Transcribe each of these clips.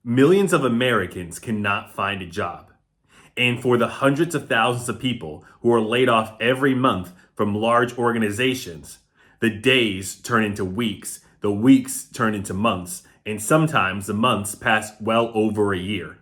Millions of Americans cannot find a job. And for the hundreds of thousands of people who are laid off every month from large organizations, the days turn into weeks, the weeks turn into months, and sometimes the months pass well over a year.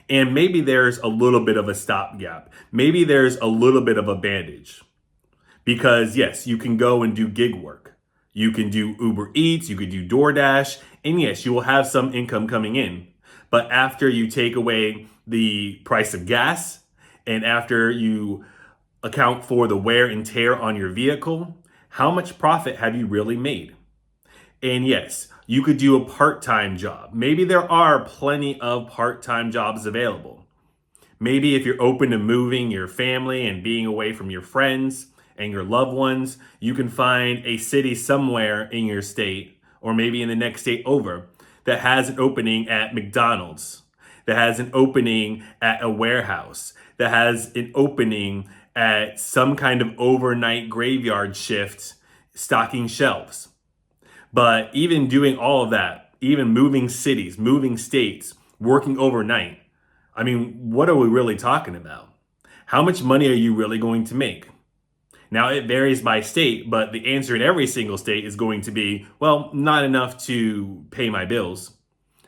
And maybe there's a little bit of a stopgap. Maybe there's a little bit of a bandage. Because yes, you can go and do gig work. You can do Uber Eats, you can do DoorDash, and yes, you will have some income coming in. But after you take away the price of gas and after you account for the wear and tear on your vehicle, how much profit have you really made? And yes, you could do a part-time job. Maybe there are plenty of part-time jobs available. Maybe if you're open to moving your family and being away from your friends and your loved ones, you can find a city somewhere in your state or maybe in the next state over that has an opening at McDonald's, that has an opening at a warehouse, that has an opening at some kind of overnight graveyard shift stocking shelves. But even doing all of that, even moving cities, moving states, working overnight, I mean, what are we really talking about? How much money are you really going to make? Now, it varies by state, but the answer in every single state is going to be, well, not enough to pay my bills,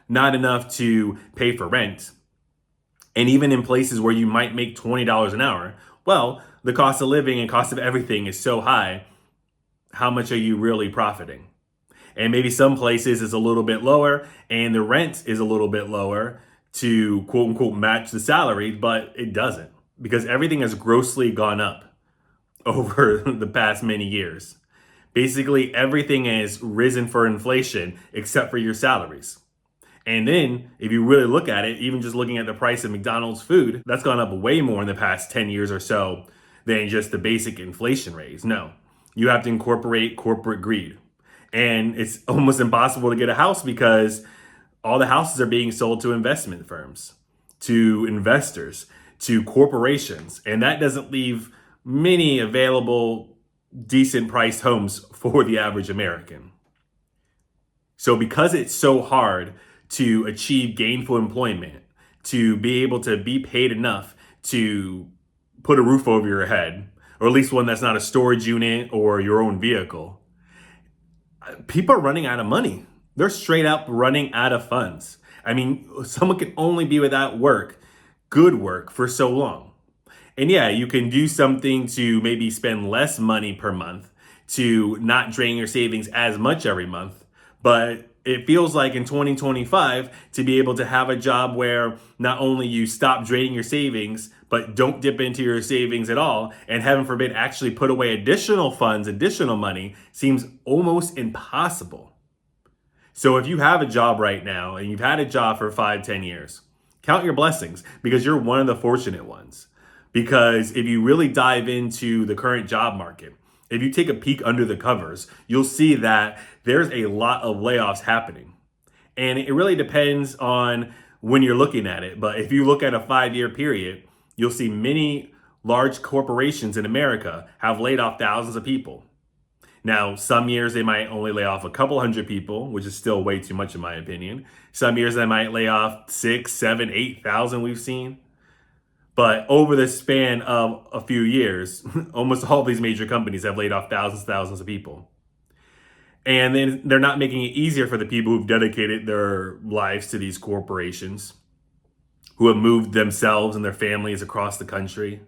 not enough to pay for rent. And even in places where you might make $20 an hour, well, the cost of living and cost of everything is so high. How much are you really profiting? And maybe some places is a little bit lower and the rent is a little bit lower to quote unquote match the salary, but it doesn't because everything has grossly gone up over the past many years. Basically, everything has risen for inflation except for your salaries. And then if you really look at it, even just looking at the price of McDonald's food, that's gone up way more in the past 10 years or so than just the basic inflation rates. No, you have to incorporate corporate greed. And it's almost impossible to get a house because all the houses are being sold to investment firms, to investors, to corporations. And that doesn't leave many available decent priced homes for the average American. So because it's so hard to achieve gainful employment, to be able to be paid enough to put a roof over your head, or at least one that's not a storage unit or your own vehicle, people are running out of money. They're straight up running out of funds. I mean, someone can only be without work, good work, for so long. And yeah, you can do something to maybe spend less money per month, to not drain your savings as much every month. But it feels like in 2025 to be able to have a job where not only you stop draining your savings, but don't dip into your savings at all, and heaven forbid actually put away additional funds, additional money, seems almost impossible. So if you have a job right now and you've had a job for 5-10 years, count your blessings because you're one of the fortunate ones. Because if you really dive into the current job market, if you take a peek under the covers, you'll see that there's a lot of layoffs happening. And it really depends on when you're looking at it. But if you look at a 5-year period, you'll see many large corporations in America have laid off thousands of people. Now, some years they might only lay off a couple hundred people, which is still way too much in my opinion. Some years they might lay off 6, 7, 8,000 we've seen. But over the span of a few years, almost all these major companies have laid off thousands of people. And then they're not making it easier for the people who've dedicated their lives to these corporations, who have moved themselves and their families across the country,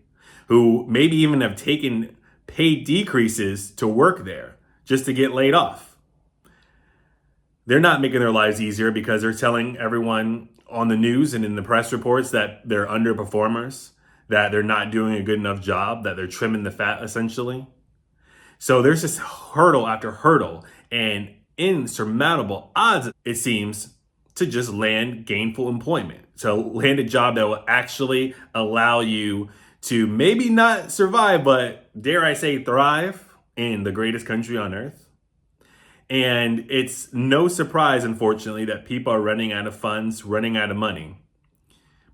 who maybe even have taken pay decreases to work there just to get laid off. They're not making their lives easier because they're telling everyone on the news and in the press reports that they're underperformers, that they're not doing a good enough job, that they're trimming the fat essentially. So there's just hurdle after hurdle and insurmountable odds, it seems, to just land gainful employment, to land a job that will actually allow you to maybe not survive, but dare I say thrive in the greatest country on earth. And it's no surprise, unfortunately, that people are running out of funds, running out of money.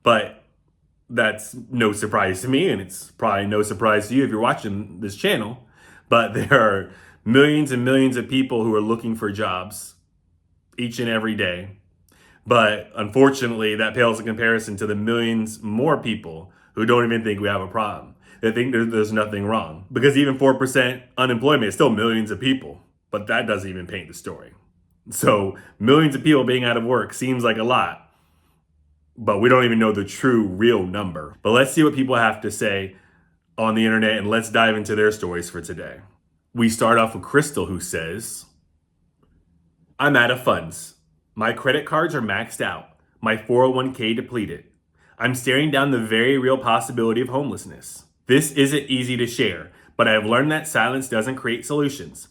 But that's no surprise to me, and it's probably no surprise to you if you're watching this channel. But there are millions and millions of people who are looking for jobs each and every day. But unfortunately, that pales in comparison to the millions more people who don't even think we have a problem. They think there's nothing wrong. Because even 4% unemployment is still millions of people. But that doesn't even paint the story. So millions of people being out of work seems like a lot, but we don't even know the true real number. But let's see what people have to say on the internet, and let's dive into their stories for today. We start off with Crystal, who says, I'm out of funds. My credit cards are maxed out. My 401k depleted. I'm staring down the very real possibility of homelessness. This isn't easy to share, but I've learned that silence doesn't create solutions.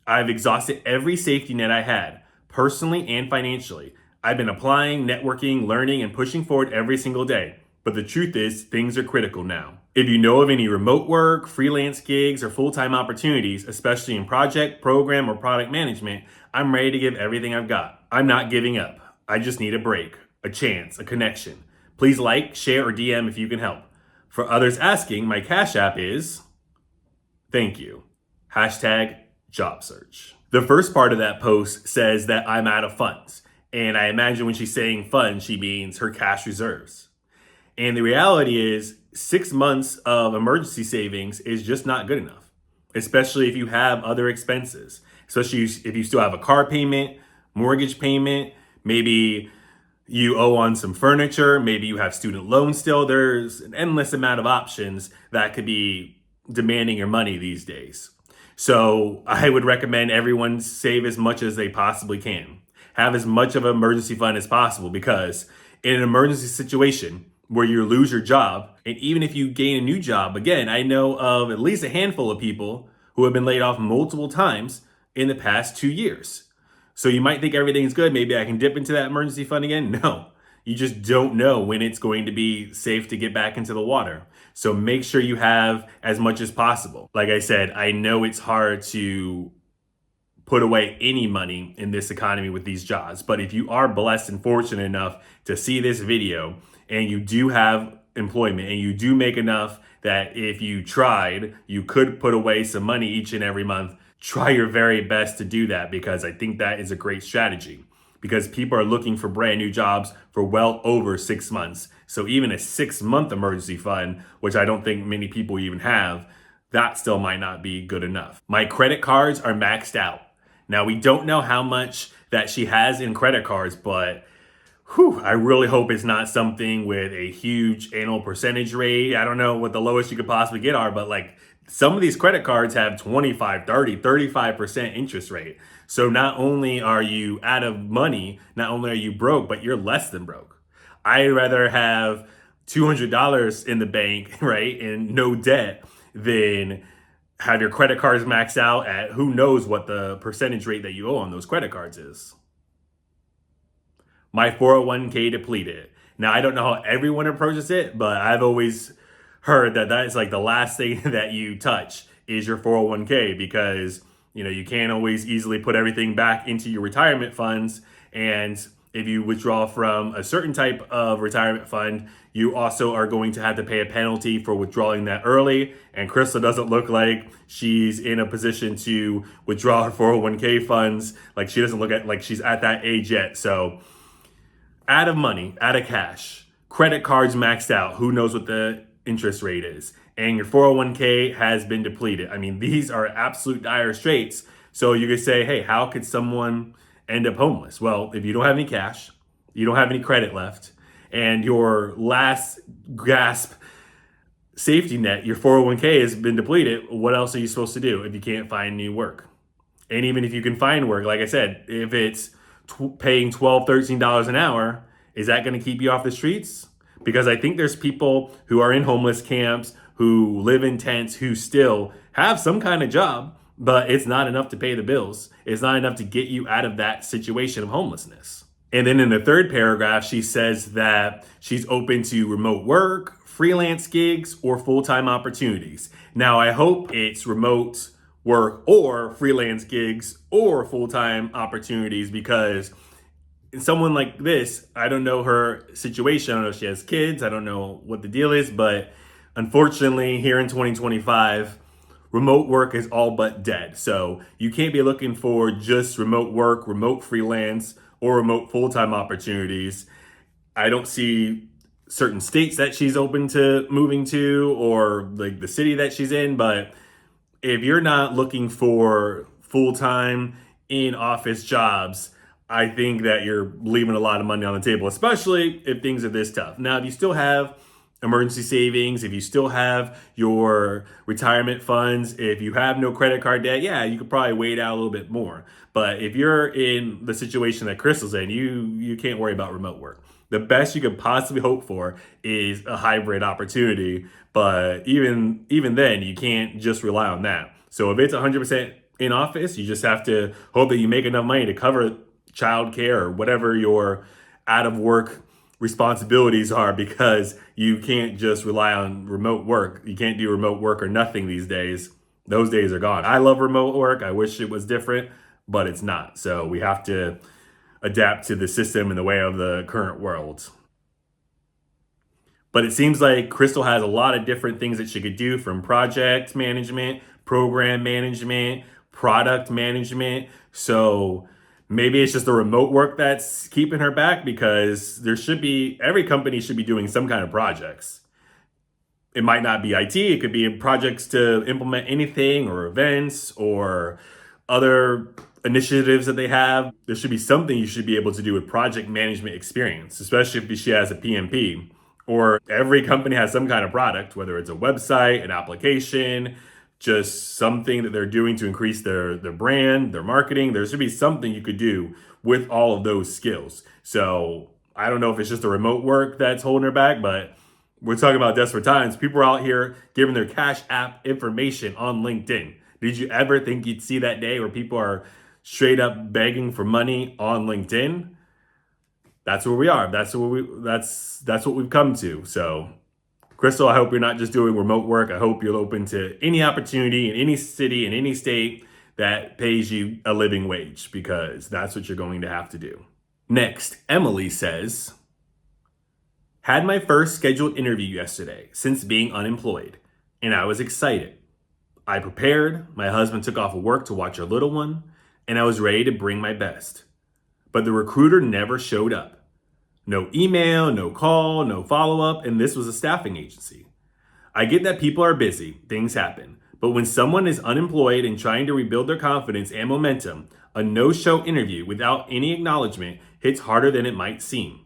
I've exhausted every safety net I had, personally and financially. I've been applying, networking, learning, and pushing forward every single day. But the truth is, things are critical now. If you know of any remote work, freelance gigs, or full-time opportunities, especially in project, program, or product management, I'm ready to give everything I've got. I'm not giving up. I just need a break, a chance, a connection. Please like, share, or DM if you can help. For others asking, my Cash App is thank you. #job search. The first part of that post says that I'm out of funds. And I imagine when she's saying funds, she means her cash reserves. And the reality is 6 months of emergency savings is just not good enough, especially if you have other expenses, especially if you still have a car payment, mortgage payment, maybe you owe on some furniture, maybe you have student loans still. There's an endless amount of options that could be demanding your money these days. So I would recommend everyone save as much as they possibly can. Have as much of an emergency fund as possible, because in an emergency situation where you lose your job, and even if you gain a new job, again, I know of at least a handful of people who have been laid off multiple times in the past 2 years. So you might think everything's good. Maybe I can dip into that emergency fund again. No, you just don't know when it's going to be safe to get back into the water. So make sure you have as much as possible. Like I said, I know it's hard to put away any money in this economy with these jobs. But if you are blessed and fortunate enough to see this video and you do have employment and you do make enough that if you tried, you could put away some money each and every month, try your very best to do that, because I think that is a great strategy, because people are looking for brand new jobs for well over 6 months. So even a 6-month emergency fund, which I don't think many people even have, that still might not be good enough. My credit cards are maxed out. Now, we don't know how much that she has in credit cards, but I really hope it's not something with a huge annual percentage rate. I don't know what the lowest you could possibly get are, but like some of these credit cards have 25, 30, 35% interest rate. So not only are you out of money, not only are you broke, but you're less than broke. I'd rather have $200 in the bank, right, and no debt than have your credit cards maxed out at who knows what the percentage rate that you owe on those credit cards is. My 401k depleted. Now, I don't know how everyone approaches it, but I've always heard that that is like the last thing that you touch is your 401k, because you can't always easily put everything back into your retirement funds. And if you withdraw from a certain type of retirement fund, you also are going to have to pay a penalty for withdrawing that early. And Crystal doesn't look like she's in a position to withdraw her 401k funds. Like, she doesn't look like she's at that age yet. So out of money, out of cash, credit cards maxed out. Who knows what the interest rate is? And your 401k has been depleted. I mean, these are absolute dire straits. So you could say, hey, how could someone end up homeless? Well, if you don't have any cash, you don't have any credit left, and your last gasp safety net, your 401k, has been depleted, what else are you supposed to do if you can't find new work? And even if you can find work, like I said, if it's paying $12, $13 an hour, is that going to keep you off the streets? Because I think there's people who are in homeless camps, who live in tents, who still have some kind of job, but it's not enough to pay the bills. It's not enough to get you out of that situation of homelessness. And then in the third paragraph, she says that she's open to remote work, freelance gigs, or full-time opportunities. Now, I hope it's remote work or freelance gigs or full-time opportunities, because someone like this, I don't know her situation. I don't know if she has kids. I don't know what the deal is, but unfortunately, here in 2025, remote work is all but dead. So you can't be looking for just remote work, remote freelance, or remote full-time opportunities. I don't see certain states that she's open to moving to or like the city that she's in, but if you're not looking for full-time in office jobs, I think that you're leaving a lot of money on the table, especially if things are this tough. Now, if you still have emergency savings, if you still have your retirement funds, if you have no credit card debt, yeah, you could probably wait out a little bit more. But if you're in the situation that Crystal's in, you can't worry about remote work. The best you could possibly hope for is a hybrid opportunity, but even then, you can't just rely on that. So if it's 100% in office, you just have to hope that you make enough money to cover childcare or whatever your out of work responsibilities are, because you can't just rely on remote work. You can't do remote work or nothing these days. Those days are gone. I love remote work. I wish it was different, but it's not. So we have to adapt to the system and the way of the current world. But it seems like Crystal has a lot of different things that she could do, from project management, program management, product management. So maybe it's just the remote work that's keeping her back, because every company should be doing some kind of projects. It might not be IT, it could be projects to implement anything or events or other initiatives that they have. There should be something you should be able to do with project management experience, especially if she has a PMP. Or every company has some kind of product, whether it's a website, an application, just something that they're doing to increase their brand, their marketing. There should be something you could do with all of those skills. So I don't know if it's just the remote work that's holding her back, but we're talking about desperate times. People are out here giving their Cash App information on LinkedIn. Did you ever think you'd see that day where people are straight up begging for money on LinkedIn? That's where we are. That's what we've come to. So, Crystal, I hope you're not just doing remote work. I hope you're open to any opportunity in any city, in any state that pays you a living wage, because that's what you're going to have to do. Next, Emily says, had my first scheduled interview yesterday since being unemployed, and I was excited. I prepared, my husband took off of work to watch our little one, and I was ready to bring my best. But the recruiter never showed up. No email, no call, no follow-up, and this was a staffing agency. I get that people are busy, things happen. But when someone is unemployed and trying to rebuild their confidence and momentum, a no-show interview without any acknowledgement hits harder than it might seem.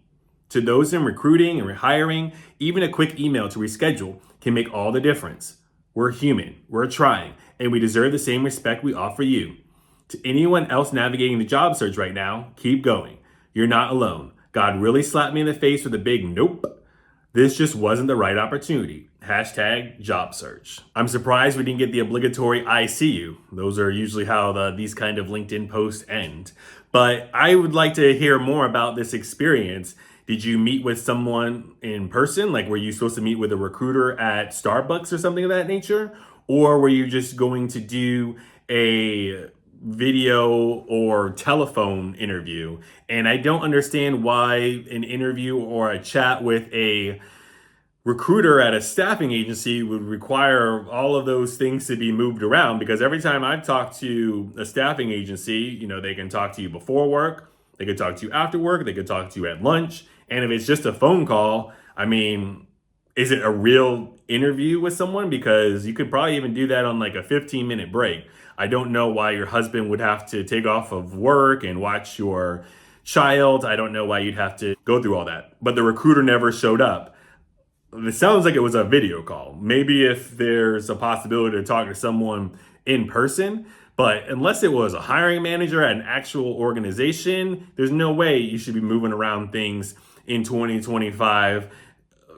To those in recruiting and rehiring, even a quick email to reschedule can make all the difference. We're human, we're trying, and we deserve the same respect we offer you. To anyone else navigating the job search right now, keep going. You're not alone. God really slapped me in the face with a big nope. This just wasn't the right opportunity. Hashtag job search. I'm surprised we didn't get the obligatory I see you. Those are usually how these kind of LinkedIn posts end. But I would like to hear more about this experience. Did you meet with someone in person? Like, were you supposed to meet with a recruiter at Starbucks or something of that nature? Or were you just going to do a video or telephone interview? And I don't understand why an interview or a chat with a recruiter at a staffing agency would require all of those things to be moved around, because every time I've talked to a staffing agency, they can talk to you before work, they could talk to you after work, they could talk to you at lunch. And if it's just a phone call, is it a real interview with someone? Because you could probably even do that on like a 15-minute break. I don't know why your husband would have to take off of work and watch your child. I don't know why you'd have to go through all that. But the recruiter never showed up. It sounds like it was a video call. Maybe if there's a possibility to talk to someone in person, but unless it was a hiring manager at an actual organization, there's no way you should be moving around things in 2025,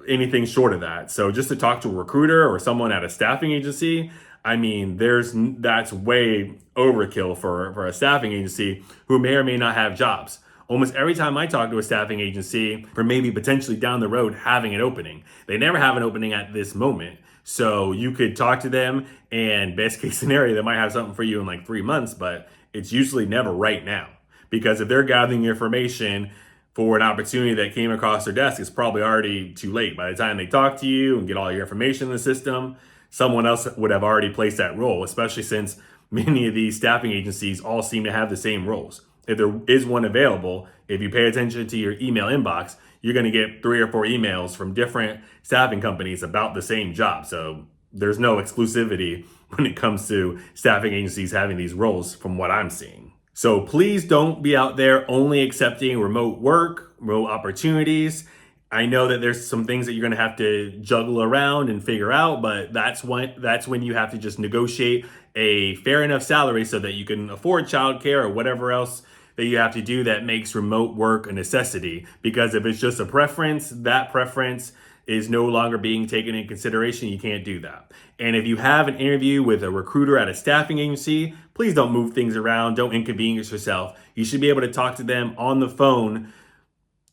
anything short of that. So just to talk to a recruiter or someone at a staffing agency, that's way overkill for a staffing agency who may or may not have jobs. Almost every time I talk to a staffing agency, for maybe potentially down the road having an opening, they never have an opening at this moment. So you could talk to them, and best case scenario, they might have something for you in like 3 months, but it's usually never right now. Because if they're gathering information for an opportunity that came across their desk, it's probably already too late. By the time they talk to you and get all your information in the system, someone else would have already placed that role, especially since many of these staffing agencies all seem to have the same roles. if there is one available, if you pay attention to your email inbox, you're going to get 3 or 4 emails from different staffing companies about the same job. So there's no exclusivity when it comes to staffing agencies having these roles from what I'm seeing. So please don't be out there only accepting remote work, remote opportunities. I know that there's some things that you're going to have to juggle around and figure out, but that's when you have to just negotiate a fair enough salary so that you can afford childcare or whatever else that you have to do that makes remote work a necessity. Because if it's just a preference, that preference is no longer being taken in consideration. You can't do that. And if you have an interview with a recruiter at a staffing agency, please don't move things around. Don't inconvenience yourself. You should be able to talk to them on the phone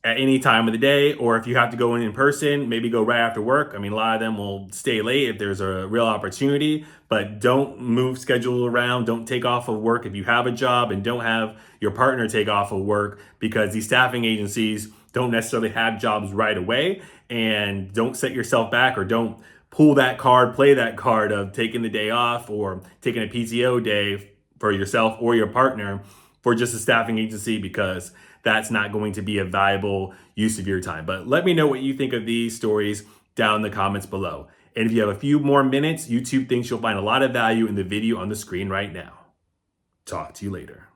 at any time of the day, or if you have to go in person, maybe go right after work. I mean, a lot of them will stay late if there's a real opportunity, but don't move schedule around. Don't take off of work if you have a job, and don't have your partner take off of work, because these staffing agencies don't necessarily have jobs right away. And don't set yourself back, or don't pull that card, play that card of taking the day off or taking a PTO day for yourself or your partner for just a staffing agency, because that's not going to be a valuable use of your time. But let me know what you think of these stories down in the comments below. And if you have a few more minutes, YouTube thinks you'll find a lot of value in the video on the screen right now. Talk to you later.